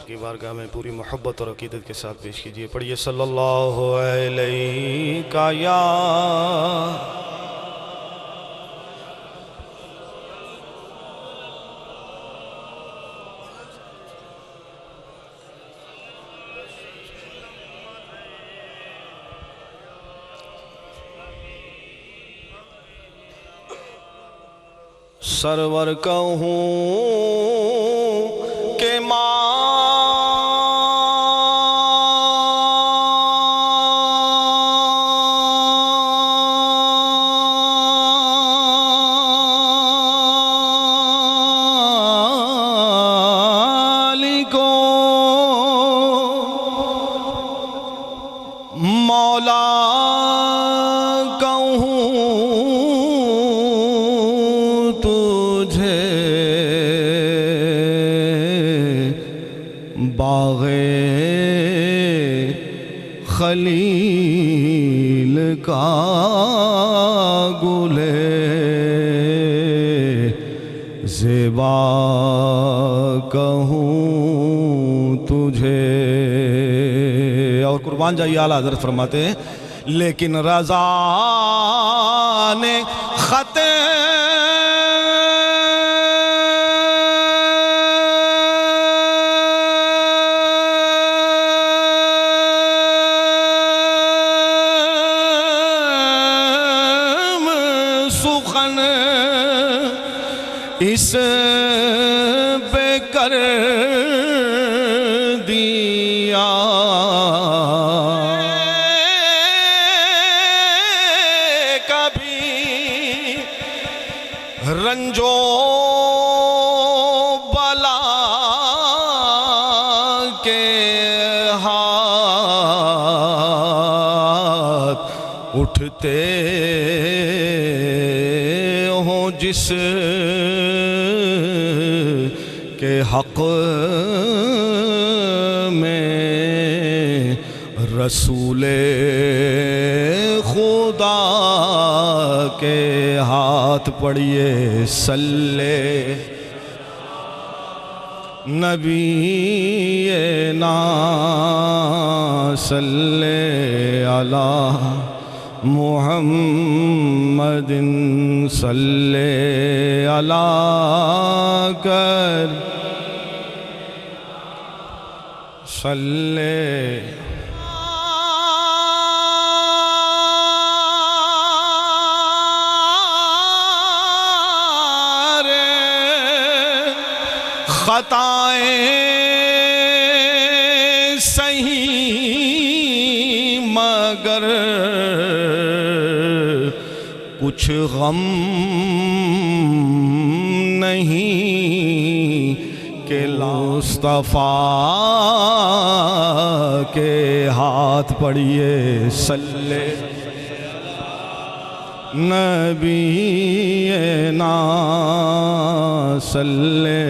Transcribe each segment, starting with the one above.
کی بارگاہ میں پوری محبت اور عقیدت کے ساتھ پیش کیجئے. پڑھیے صلی اللہ علیہ یا سرور کہوں کہ مالکو مولا باغ خلیل کا گل زیبا کہوں تجھے. اور قربان جائیے اعلیٰ حضرت فرماتے ہیں لیکن رضا نے خط اس پہ کر دیا کبھی رنجو بلا کے ہاتھ اٹھتے ہوں جس کے حق میں رسول خدا کے ہاتھ. پڑھیے صلی نبینا صلی علی محمد صلی علی کر صلی خطائیں صحیح مگر کچھ غم نہیں کہ مصطفیٰ کے ہاتھ. پڑھیے صلی نبینا صلی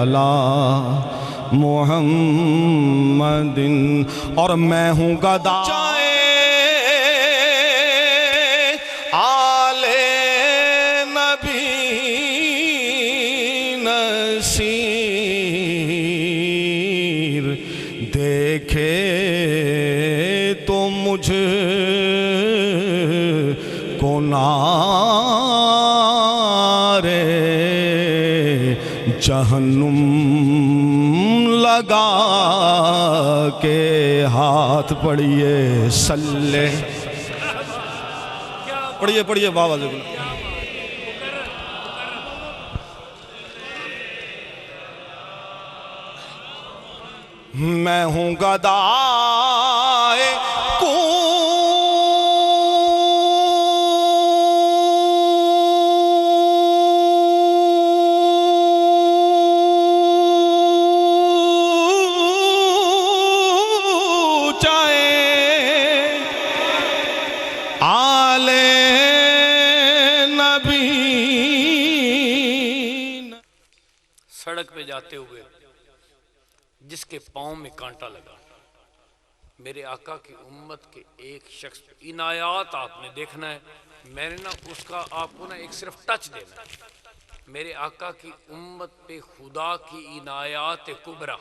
علی محمد. اور میں ہوں گدا آل نبی نصیر دیکھے تو مجھ کو نارے جہنم لگا کے ہاتھ. پڑھیے صلی پڑھیے بابا جی. میں ہوں گدائے سڑک پہ جاتے ہوئے جس کے پاؤں میں کانٹا لگا، میرے آقا کی امت کے ایک شخص عنایات آپ نے دیکھنا ہے. میں نے اس کا آپ کو ایک صرف ٹچ دینا ہے. میرے آقا کی امت پہ خدا کی عنایات کبریٰ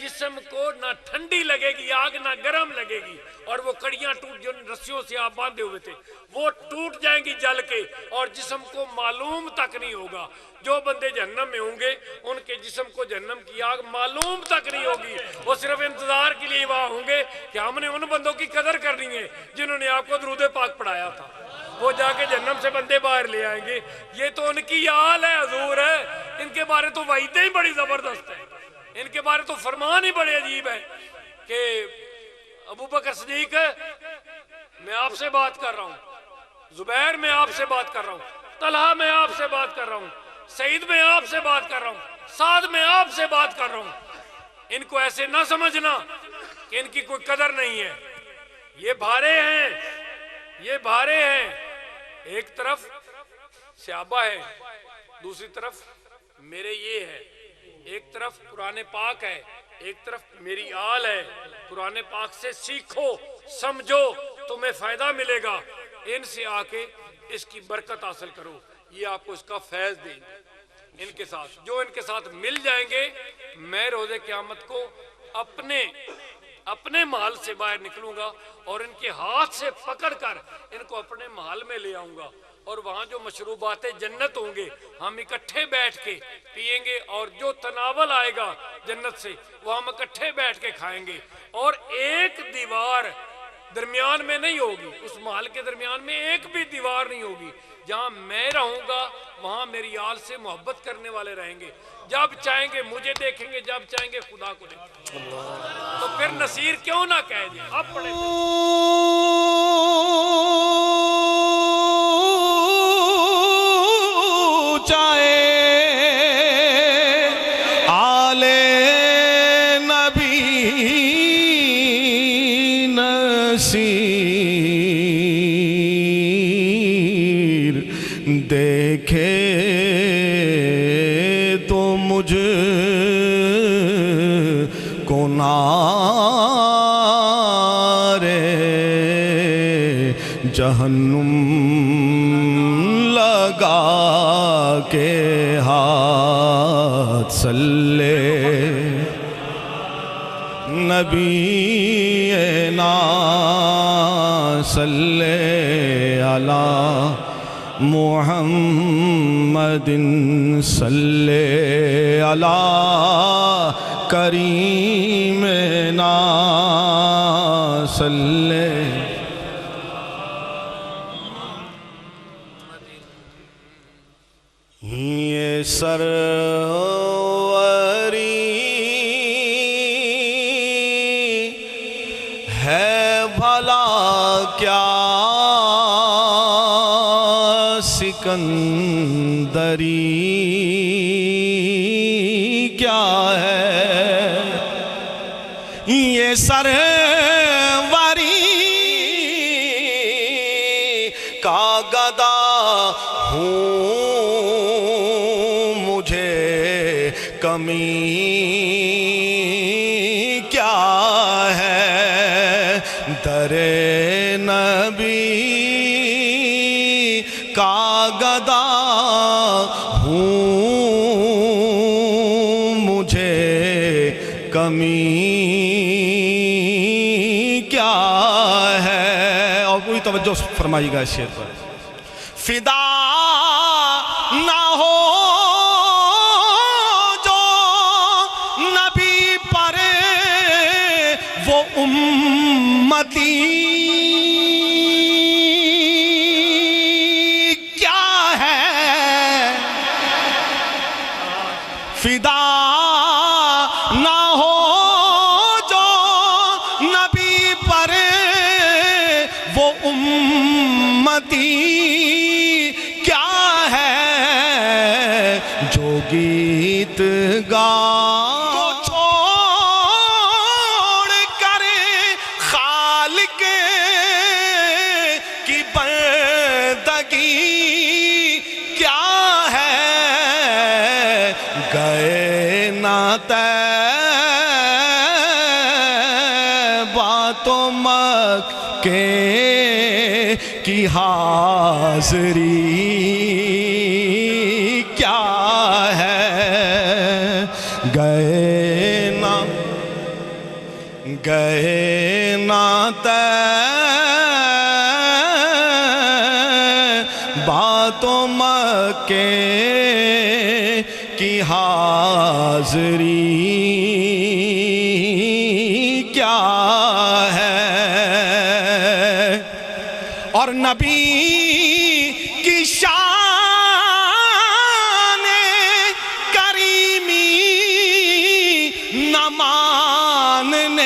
جسم کو نہ ٹھنڈی لگے گی آگ نہ گرم لگے گی، اور وہ کڑیاں ٹوٹ جو رسیوں سے آپ باندھے ہوئے تھے وہ ٹوٹ جائیں گی جل کے، اور جسم کو معلوم تک نہیں ہوگا۔ جو بندے جہنم میں ہوں گے ان کے جسم کو جہنم کی آگ معلوم تک نہیں ہوگی، وہ صرف انتظار کے لیے وہاں ہوں گے کہ ہم نے ان بندوں کی قدر کرنی ہے جنہوں نے آپ کو درود پاک پڑھایا تھا۔ وہ جا کے جہنم سے بندے باہر لے آئیں گے۔ یہ تو ان کی حال ہے حضور ہے، ان کے بارے تو وعیدیں ہی بڑی زبردست ہیں، ان کے بارے تو فرمان ہی بڑے عجیب ہے کہ ابو بکر صدیق میں آپ سے بات کر رہا ہوں، زبیر میں آپ سے بات کر رہا ہوں، طلحہ میں آپ سے بات کر رہا ہوں، سعید میں آپ سے بات کر رہا ہوں، سعد میں آپ سے بات کر رہا ہوں۔ ان کو ایسے نہ سمجھنا کہ ان کی کوئی قدر نہیں ہے، یہ بھارے ہیں، یہ بھارے ہیں۔ ایک طرف صحابہ ہے، دوسری طرف میرے یہ ہے، ایک طرف قرآن پاک ہے، ایک طرف میری آل ہے۔ قرآن پاک سے سیکھو، سمجھو، تمہیں فائدہ ملے گا، ان سے آ کے اس کی برکت حاصل کرو، یہ آپ کو اس کا فیض دیں گے۔ ان کے ساتھ جو ان کے ساتھ مل جائیں گے، میں روز قیامت کو اپنے محل سے باہر نکلوں گا اور ان کے ہاتھ سے پکڑ کر ان کو اپنے محل میں لے آؤں گا، اور وہاں جو مشروبات جنت ہوں گے ہم اکٹھے بیٹھ کے پیئیں گے، اور جو تناول آئے گا جنت سے وہ ہم اکٹھے بیٹھ کے کھائیں گے، اور ایک دیوار درمیان میں نہیں ہوگی، اس محل کے درمیان میں ایک بھی دیوار نہیں ہوگی۔ جہاں میں رہوں گا وہاں میری آل سے محبت کرنے والے رہیں گے، جب چاہیں گے مجھے دیکھیں گے، جب چاہیں گے خدا کو دیکھیں گے۔ تو پھر نصیر کیوں نہ کہہ دیں؟ اب پڑھیں چاہے آل نبی نصیر دیکھے تو مجھ کو نارے جہنم لگا کے ہاتھ صلی نبی نا صلی علی محمد صلی علی کریم نا صلی۔ یہ سروری ہے بھلا کیا سکندری کیا ہے، یہ سروری کا گدا ہوں کمی کیا ہے، در نبی کا گدا ہوں مجھے کمی کیا ہے۔ اور پوری توجہ فرمائیے گا اس شعر پر۔ فدا نہ ہو امتی کیا ہے، فدا نہ ہو جو نبی پر وہ امتی کیا ہے، جو گیت گا گئے نہ طیبہ تو مکے کی حاضری کیا ہے، گئے نہ گئے ناتے باتوں مکے کی حاضری کیا ہے، اور نبی کی شان کریمی نہ ماننے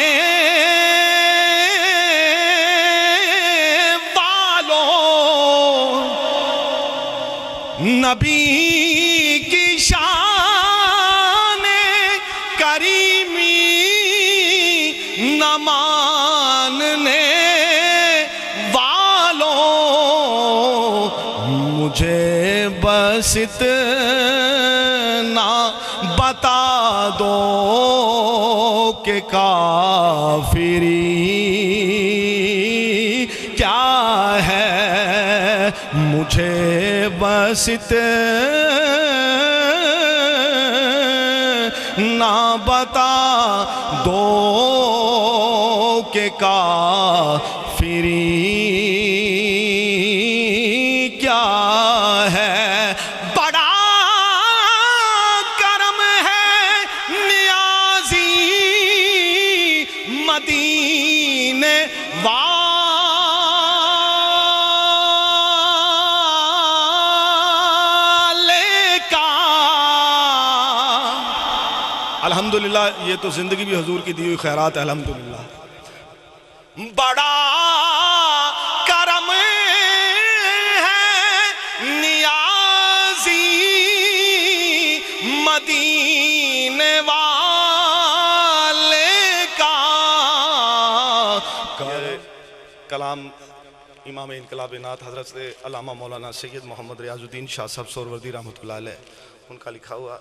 نبی کی شان کریمی نہ ماننے والوں، مجھے بس اتنا بتا دو کہ کافری کیا ہے، مجھے بس اتنا بتا دو کہ کافری کیا ہے۔ بڑا کرم ہے نیازی مدینے الحمدللہ، یہ تو زندگی بھی حضور کی دی ہوئی خیرات ہے، الحمدللہ۔ بڑا کرم ہے نیازی مدینے والے کا۔ کلام امام انقلاب نعت حضرت علامہ مولانا سید محمد ریاض الدین شاہ صاحب سہروردی رحمۃ اللہ علیہ، ان کا لکھا ہوا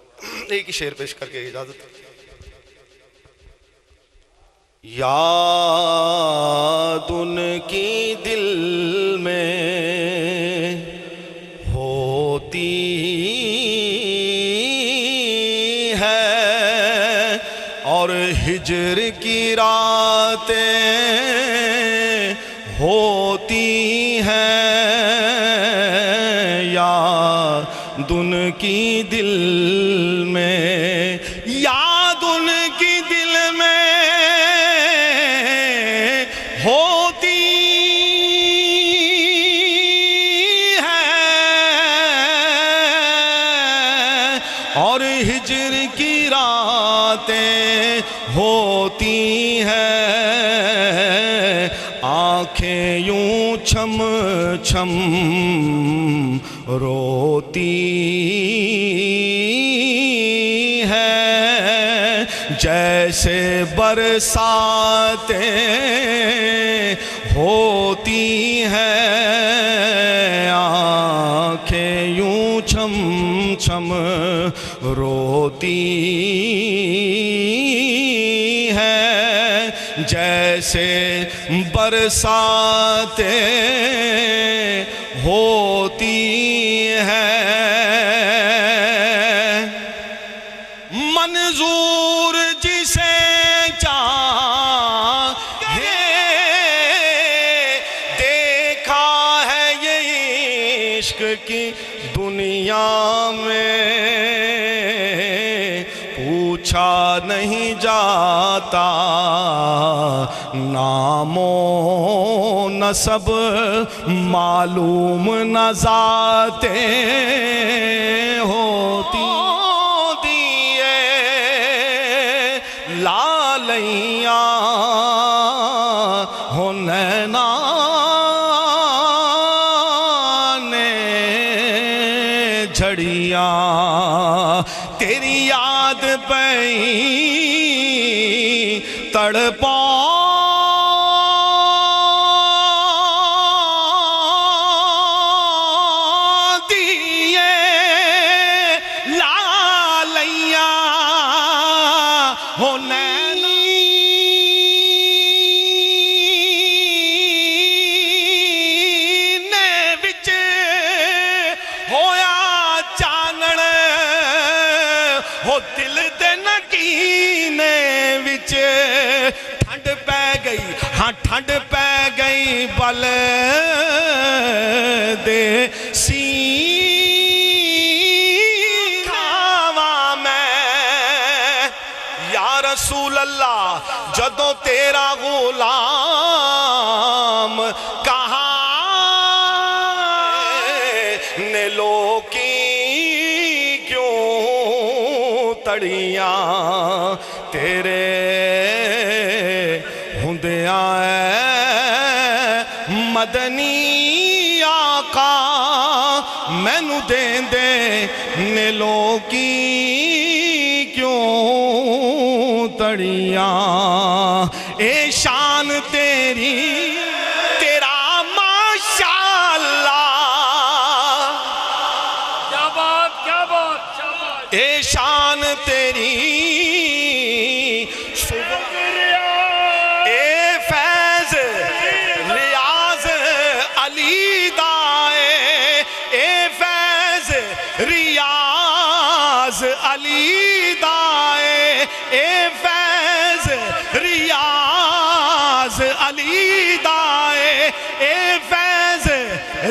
ایک ہی شعر پیش کر کے اجازت۔ یاد ان کی دل میں ہوتی ہے اور ہجر کی راتیں ہوتی ہیں، یاد ان کی دل میں، یاد ان کی دل میں ہوتی ہے اور ہجر کی راتیں ہوتی ہیں، آنکھیں یوں چھم چھم روتی ہیں، جیسے برساتیں ہوتی ہیں، آنکھیں یوں چھم چھم روتی ہیں، جیسے برساتیں ہوتی ہیں۔ منظور جسے چاہے دیکھا ہے یہ عشق کی دنیا میں، پوچھا نہیں جاتا نام و نسب، معلوم نہ ذاتیں ہوتی دیے لالیاں ہو نینا نے جھڑیاں، تیری یاد پئی تڑپا دل دے نکینے وچ ٹھنڈ ٹھنڈ پہ گئی بل دے سینہ میں یا رسول اللہ جدوں تیرا غلام کہاں نے لوکی کیوں تڑیاں تیرے ہندیاں مدنی آقا مینوں دین دے نے لوکی کیوں تڑیاں اے شان تیری تیرا ماشاءاللہ کیا بات کیا بات کیا بات اے شان تیری اے فیض ریاض علی دائے اے فیض ریاض علی دائے اے فیض ریاض علی دائے اے فیض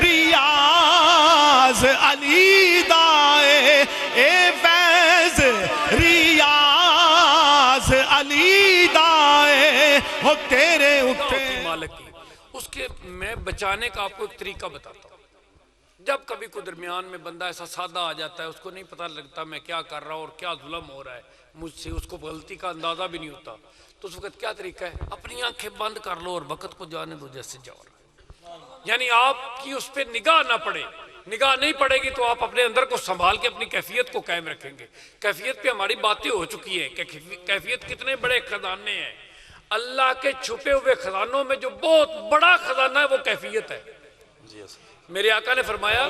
ریاض علی دائے اے فیض ریاض علی دائے ہو تیرے اتنے مالک کی اس کے میں بچانے کا آپ کو ایک طریقہ بتاتا ہوں. جب کبھی کوئی درمیان میں بندہ ایسا سادہ آ جاتا ہے اس کو نہیں پتہ لگتا میں کیا کر رہا ہوں اور کیا ظلم ہو رہا ہے مجھ سے, اس کو غلطی کا اندازہ بھی نہیں ہوتا, تو اس وقت کیا طریقہ ہے, اپنی آنکھیں بند کر لو اور وقت کو جانے دو جیسے جا رہا ہے. یعنی آپ کی اس پہ نگاہ نہ پڑے, نگاہ نہیں پڑے گی تو آپ اپنے اندر کو سنبھال کے اپنی کیفیت کو قائم رکھیں گے. کیفیت پہ ہماری باتیں ہو چکی ہیں کہ کیفیت کتنے بڑے خزانے ہیں. اللہ کے چھپے ہوئے خزانوں میں جو بہت بڑا خزانہ ہے وہ کیفیت ہے. میرے آقا نے فرمایا